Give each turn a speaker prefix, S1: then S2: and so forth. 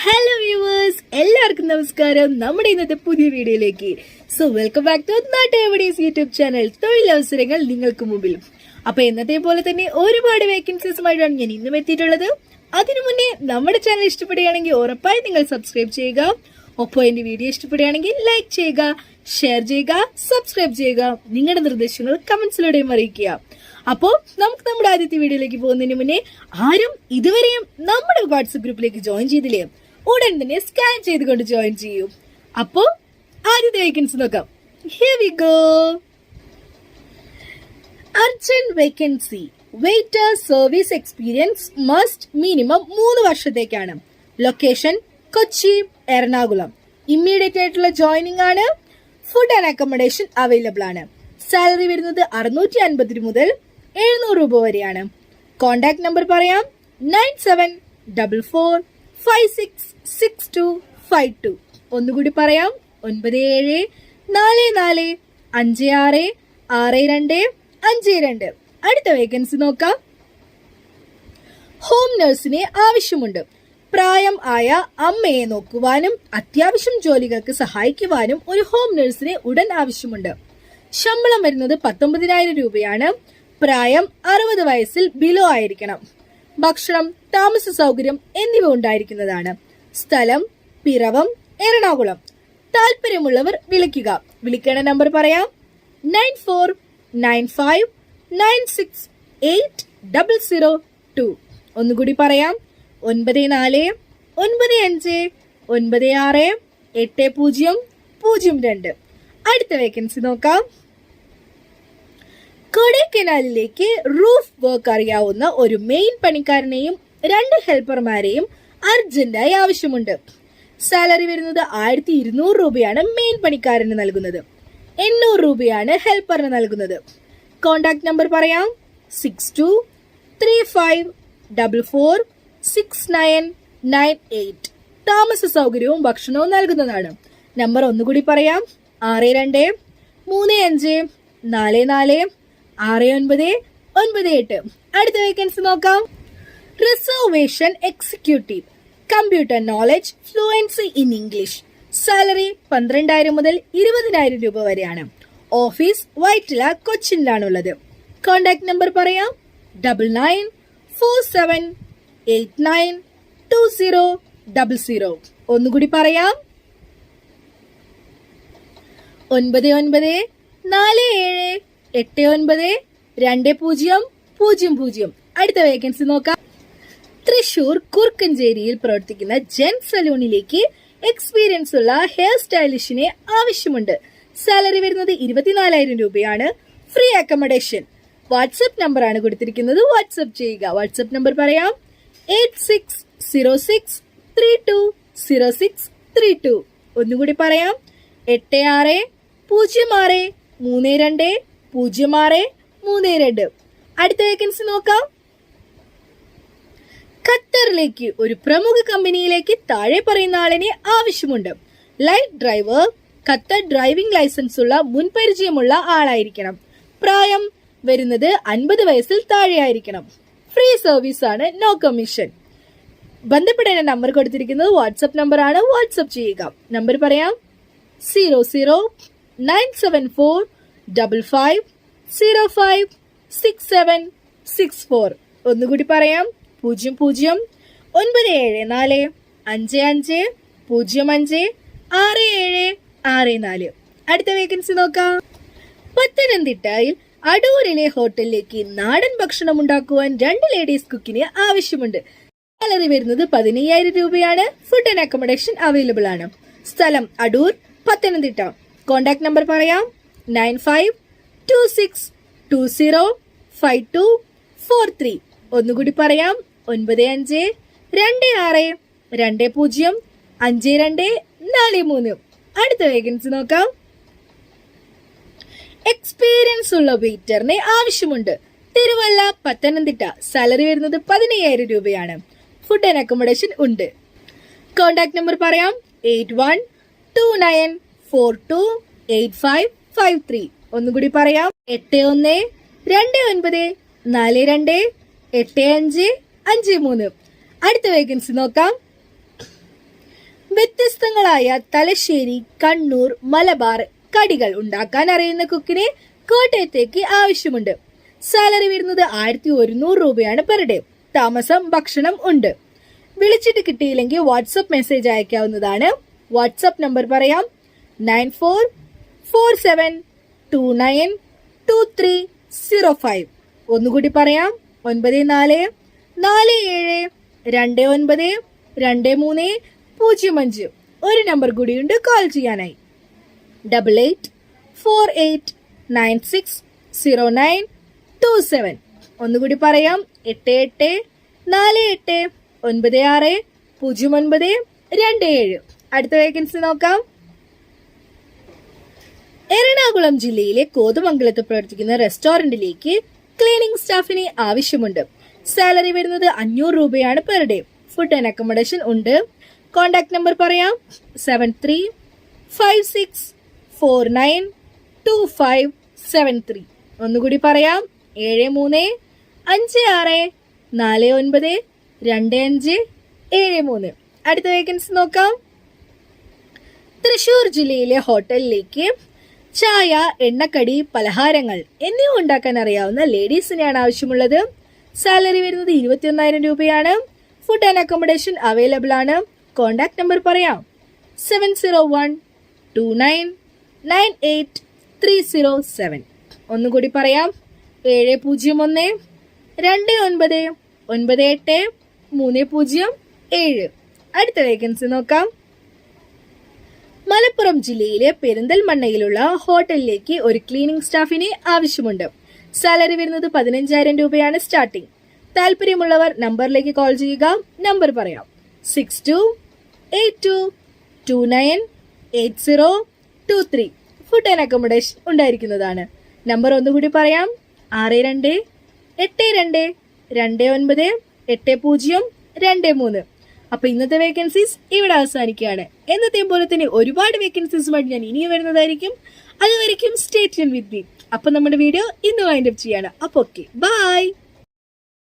S1: Hello viewers, എല്ലാവർക്കും നമസ്കാരം. നമ്മുടെ ഇന്നത്തെ പുതിയ വീഡിയോയിലേക്ക് welcome back to Nattukarees YouTube channel. തൊഴിലവസരങ്ങൾ നിങ്ങൾക്ക് മുമ്പിൽ. അപ്പൊ എന്നത്തെ പോലെ തന്നെ ഒരുപാട് വേക്കൻസീസുമായിട്ടാണ് ഞാൻ ഇന്നും എത്തിയിട്ടുള്ളത്. അതിനു മുന്നേ നമ്മുടെ ചാനൽ ഇഷ്ടപ്പെടുകയാണെങ്കിൽ ഉറപ്പായി നിങ്ങൾ സബ്സ്ക്രൈബ് ചെയ്യുക. ഒപ്പം എന്റെ വീഡിയോ ഇഷ്ടപ്പെടുകയാണെങ്കിൽ ലൈക്ക് ചെയ്യുക, ഷെയർ ചെയ്യുക, സബ്സ്ക്രൈബ് ചെയ്യുക. നിങ്ങളുടെ നിർദ്ദേശങ്ങൾ കമന്റ്സിലൂടെയും അറിയിക്കുക. അപ്പോ നമുക്ക് നമ്മുടെ ആദ്യത്തെ വീഡിയോയിലേക്ക് പോകുന്നതിന് മുന്നേ ആരും ഇതുവരെയും നമ്മുടെ വാട്സ്ആപ്പ് ഗ്രൂപ്പിലേക്ക് ജോയിൻ ചെയ്തില്ലേ? ഉടൻ തന്നെ സ്കാൻ ചെയ്തുകൊണ്ട് ജോയിൻ ചെയ്യൂ. അപ്പോ ആദ്യത്തെ വേക്കൻസി നോക്കാം. Here we go. Urgent vacancy. Waiter service experience must minimum 3 വർഷത്തേക്കാണ്. ലൊക്കേഷൻ കൊച്ചി, എറണാകുളം. ഇമ്മീഡിയറ്റ് ആയിട്ടുള്ള ജോയിനിങ് ആണ്. ഫുഡ് ആൻഡ് അക്കോമഡേഷൻ അവൈലബിൾ ആണ്. സാലറി വരുന്നത് 650 മുതൽ 700 രൂപ വരെയാണ്. കോണ്ടാക്ട് നമ്പർ പറയാം: 9744566252. ഒന്നുകൂടി പറയാം: 9744566252. അടുത്ത വേക്കൻസി നോക്കാം. ഹോം നഴ്സിനെ ആവശ്യമുണ്ട്. പ്രായം ആയ അമ്മയെ നോക്കുവാനും അത്യാവശ്യം ജോലികൾക്ക് സഹായിക്കുവാനും ഒരു ഹോം നഴ്സിനെ ഉടൻ ആവശ്യമുണ്ട്. ശമ്പളം വരുന്നത് 19,000 രൂപയാണ്. പ്രായം 60 വയസ്സിൽ ബിലോ ആയിരിക്കണം. ഭക്ഷണം, താമസ സൗകര്യം എന്നിവ ഉണ്ടായിരിക്കുന്നതാണ്. സ്ഥലം പിറവം, എറണാകുളം. താല്പര്യമുള്ളവർ വിളിക്കുക. വിളിക്കേണ്ട നമ്പർ പറയാം: 9495968002. ഒന്നുകൂടി പറയാം: 9495968002. അടുത്ത വേക്കൻസി നോക്കാം. കൊടൈക്കനാലിലേക്ക് റൂഫ് വർക്ക് അറിയാവുന്ന ഒരു മെയിൻ പണിക്കാരനെയും 2 ഹെൽപ്പർമാരെയും അർജന്റായി ആവശ്യമുണ്ട്. സാലറി വരുന്നത് 1200 രൂപയാണ് മെയിൻ പണിക്കാരന് നൽകുന്നത്. 800 രൂപയാണ് ഹെൽപ്പറിന് നൽകുന്നത്. കോണ്ടാക്ട് നമ്പർ പറയാം: 6235446998. താമസ സൗകര്യവും ഭക്ഷണവും നൽകുന്നതാണ്. നമ്പർ ഒന്നുകൂടി പറയാം: 6235446998. അടുത്ത വേക്കൻസി നോക്കാം. Reservation executive. Computer knowledge, fluency in English. Salary 12,000 മുതൽ 20,000 രൂപ വരെയാണ്. ഓഫീസ് വൈറ്റില, കൊച്ചിയിലാണുള്ളത്. കോണ്ടാക്ട് നമ്പർ പറയാം: 9947892000. ഒന്നുകൂടി പറയാം: 9947892000. അടുത്ത വേക്കൻസി നോക്കാം. തൃശൂർ കുറുക്കഞ്ചേരിയിൽ പ്രവർത്തിക്കുന്ന ജെൻ സലൂണിലേക്ക് എക്സ്പീരിയൻസ് ഉള്ള ഹെയർ സ്റ്റൈലിഷിനെ ആവശ്യമുണ്ട്. സാലറി വരുന്നത് 24,000 രൂപയാണ്. Free accommodation. വാട്സ്ആപ്പ് നമ്പർ ആണ് കൊടുത്തിരിക്കുന്നത്. വാട്സ്ആപ്പ് ചെയ്യുക. വാട്സ്ആപ്പ് നമ്പർ പറയാം: 8606320632. ഒന്നുകൂടി പറയാം: 8606320632. അടുത്ത വേക്കൻസി നോക്കാം. ഖത്തറിലേക്ക് ഒരു പ്രമുഖ കമ്പനിയിലേക്ക് താഴെ പറയുന്ന ആളിനെ ആവശ്യമുണ്ട്. Light driver. Qatar driving licence ഉള്ള മുൻപരിചയമുള്ള ആളായിരിക്കണം. പ്രായം വരുന്നത് 50 വയസ്സിൽ താഴെയായിരിക്കണം. ഫ്രീ സർവീസ് ആണ്, നോ കമ്മീഷൻ. ബന്ധപ്പെടേണ്ട നമ്പർ കൊടുത്തിരിക്കുന്നത് വാട്സ്ആപ്പ് നമ്പർ ആണ്. വാട്സ്ആപ്പ് ചെയ്യുക. നമ്പർ പറയാം: 0097455056764. ഒന്നുകൂടി പറയാം: 009455056764. അടുത്ത വേക്കൻസി നോക്കാം. പത്തനംതിട്ടയിൽ അടൂരിലെ ഹോട്ടലിലേക്ക് നാടൻ ഭക്ഷണം ഉണ്ടാക്കുവാൻ 2 ലേഡീസ് കുക്കിനെ ആവശ്യമുണ്ട്. സാലറി വരുന്നത് 15,000 രൂപയാണ്. ഫുഡ് ആൻഡ് അക്കോമഡേഷൻ അവൈലബിൾ ആണ്. സ്ഥലം അടൂർ, പത്തനംതിട്ട. കോണ്ടാക്ട് നമ്പർ പറയാം: 9526205243. ഒന്നുകൂടി പറയാം: 9526205243. അടുത്ത വേക്കൻസി നോക്കാം. എക്സ്പീരിയൻസ് ഉള്ള വെയിറ്ററിനെ ആവശ്യമുണ്ട്. തിരുവല്ല, പത്തനംതിട്ട. സാലറി വരുന്നത് 15,000 രൂപയാണ്. ഫുഡ് ആൻഡ് അക്കോമഡേഷൻ ഉണ്ട്. കോണ്ടാക്ട് നമ്പർ പറയാം: 8129428553. ഒന്നുകൂടി പറയാം: 8129428553. അടുത്ത വേക്കൻസി നോക്കാം. വ്യത്യസ്തങ്ങളായ തലശ്ശേരി, കണ്ണൂർ, മലബാർ കടികൾ ഉണ്ടാക്കാൻ അറിയുന്ന കുക്കിനെ കോട്ടയത്തേക്ക് ആവശ്യമുണ്ട്. സാലറി വരുന്നത് 1100 രൂപയാണ് പെർ ഡേ. താമസം, ഭക്ഷണം ഉണ്ട്. വിളിച്ചിട്ട് കിട്ടിയില്ലെങ്കിൽ വാട്സപ്പ് മെസ്സേജ് അയക്കാവുന്നതാണ്. വാട്സപ്പ് നമ്പർ പറയാം: 9447292305. ഒന്നുകൂടി പറയാം: 9447292305. ഒരു നമ്പർ കൂടിയുണ്ട് കോൾ ചെയ്യാനായി: 8848960927. ഒന്നുകൂടി പറയാം: 8848960927. അടുത്ത വേക്കൻസി നോക്കാം. എറണാകുളം ജില്ലയിലെ കോതമംഗലത്ത് പ്രവർത്തിക്കുന്ന റെസ്റ്റോറന്റിലേക്ക് ക്ലീനിംഗ് സ്റ്റാഫിനെ ആവശ്യമുണ്ട്. സാലറി വരുന്നത് 500 രൂപയാണ് per day. Food and accommodation ഉണ്ട്. കോൺടാക്ട് നമ്പർ പറയാം: 7356492573. ഒന്നുകൂടി പറയാം: 7356492573. അടുത്ത വേക്കൻസി നോക്കാം. തൃശൂർ ജില്ലയിലെ ഹോട്ടലിലേക്ക് ചായ, എണ്ണക്കടി, പലഹാരങ്ങൾ എന്നിവ ഉണ്ടാക്കാൻ അറിയാവുന്ന ലേഡീസിനെയാണ് ആവശ്യമുള്ളത്. സാലറി വരുന്നത് 21,000 രൂപയാണ്. ഫുഡ് ആൻഡ് അക്കോമഡേഷൻ അവൈലബിൾ ആണ്. കോൺടാക്ട് നമ്പർ പറയാം: 7012998307. ഒന്നുകൂടി പറയാം: 70129983007. അടുത്ത വേക്കൻസി നോക്കാം. മലപ്പുറം ജില്ലയിലെ പെരിന്തൽമണ്ണയിലുള്ള ഹോട്ടലിലേക്ക് ഒരു ക്ലീനിംഗ് സ്റ്റാഫിനെ ആവശ്യമുണ്ട്. സാലറി വരുന്നത് 15,000 രൂപയാണ് സ്റ്റാർട്ടിംഗ്. താല്പര്യമുള്ളവർ നമ്പറിലേക്ക് കോൾ ചെയ്യുക. നമ്പർ പറയാം: 6282298023. ഫുഡ് ആൻഡ് അക്കോമഡേഷൻ ഉണ്ടായിരിക്കുന്നതാണ്. നമ്പർ ഒന്നുകൂടി പറയാം: 6282298023. അപ്പൊ ഇന്നത്തെ വേക്കൻസീസ് ഇവിടെ അവസാനിക്കുകയാണ്. എന്നത്തെയും പോലെ തന്നെ ഒരുപാട് വേക്കൻസീസുമായിട്ട് ഞാൻ ഇനിയും വരുന്നതായിരിക്കും. അതുവരെയും സ്റ്റേ ട്യൂൺ വിത്ത് മീ. അപ്പൊ നമ്മുടെ വീഡിയോ ഇന്ന് വൈൻഡ് അപ്പ് ചെയ്യാണ്. അപ്പൊ ഓക്കെ, ബൈ.